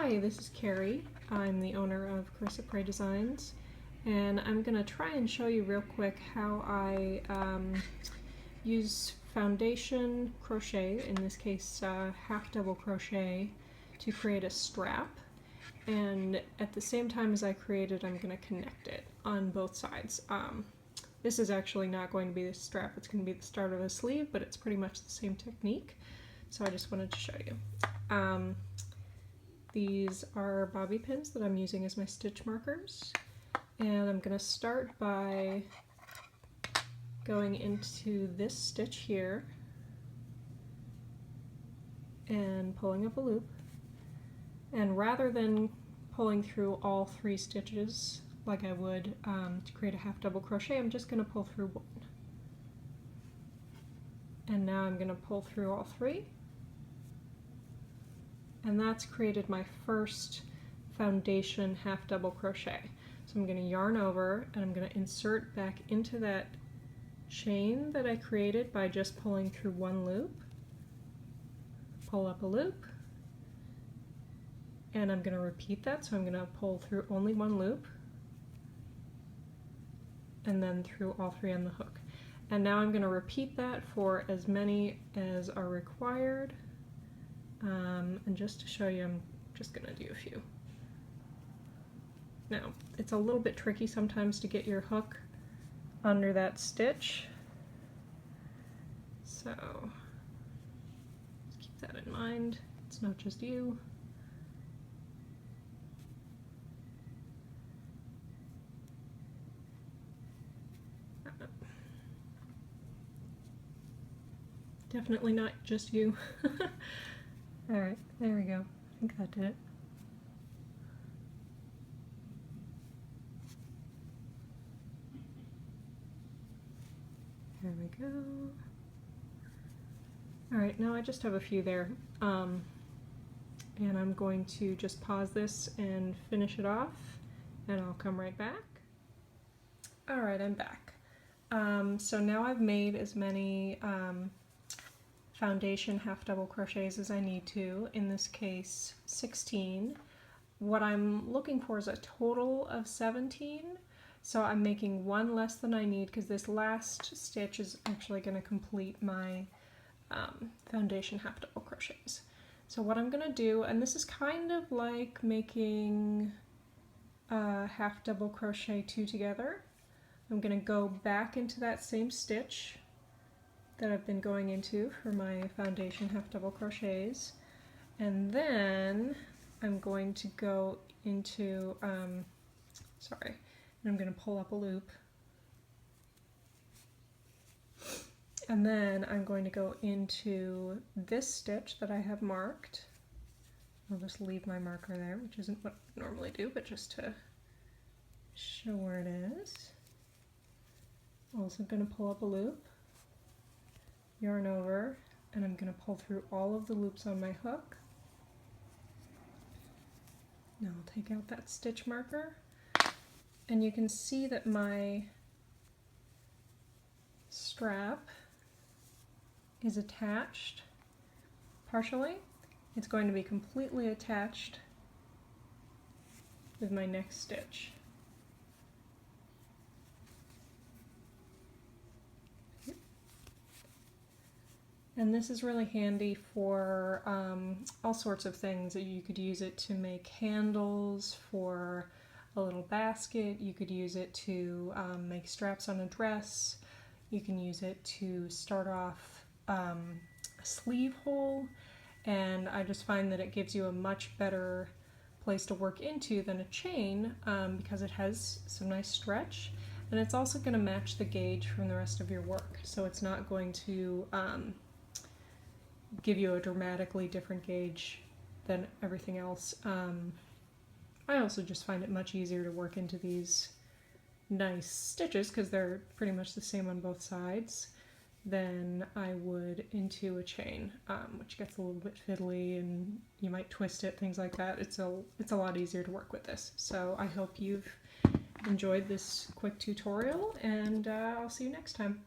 Hi, this is Carrie. I'm the owner of Crochet Designs, and I'm going to try and show you real quick how I use foundation crochet, in this case half double crochet, to create a strap. And at the same time as I create it, I'm going to connect it on both sides. This is actually not going to be the strap, it's going to be the start of a sleeve, but it's pretty much the same technique. So I just wanted to show you. These are bobby pins that I'm using as my stitch markers, and I'm going to start by going into this stitch here and pulling up a loop, and rather than pulling through all 3 stitches like I would to create a half double crochet, I'm just going to pull through 1. And now I'm going to pull through all 3. And that's created my first foundation half double crochet. So I'm going to yarn over and I'm going to insert back into that chain that I created by just pulling through 1 loop, pull up a loop, and I'm going to repeat that. So I'm going to pull through only 1 loop and then through all 3 on the hook. And now I'm going to repeat that for as many as are required. And just to show you, I'm just going to do a few. Now, it's a little bit tricky sometimes to get your hook under that stitch, so just keep that in mind. It's not just you. Definitely not just you. Alright, there we go. I think that did it. There we go. Alright, now I just have a few there. And I'm going to just pause this and finish it off, and I'll come right back. Alright, I'm back. So now I've made as many foundation half double crochets as I need to, in this case 16. What I'm looking for is a total of 17, so I'm making 1 less than I need because this last stitch is actually going to complete my foundation half double crochets. So what I'm going to do, and this is kind of like making half double crochet 2 together, I'm going to go back into that same stitch that I've been going into for my foundation half double crochets, and then I'm going to go into and I'm going to pull up a loop, and then I'm going to go into this stitch that I have marked. I'll just leave my marker there, which isn't what I normally do, but just to show where it is. Also going to pull up a loop, yarn over, and I'm going to pull through all of the loops on my hook. Now I'll take out that stitch marker, and you can see that my strap is attached partially. It's going to be completely attached with my next stitch. And this is really handy for all sorts of things. You could use it to make handles for a little basket. You could use it to make straps on a dress. You can use it to start off a sleeve hole. And I just find that it gives you a much better place to work into than a chain because it has some nice stretch. And it's also going to match the gauge from the rest of your work. So it's not going to give you a dramatically different gauge than everything else. I also just find it much easier to work into these nice stitches because they're pretty much the same on both sides than I would into a chain, which gets a little bit fiddly and you might twist it, things like that. It's a lot easier to work with this. So I hope you've enjoyed this quick tutorial, and I'll see you next time.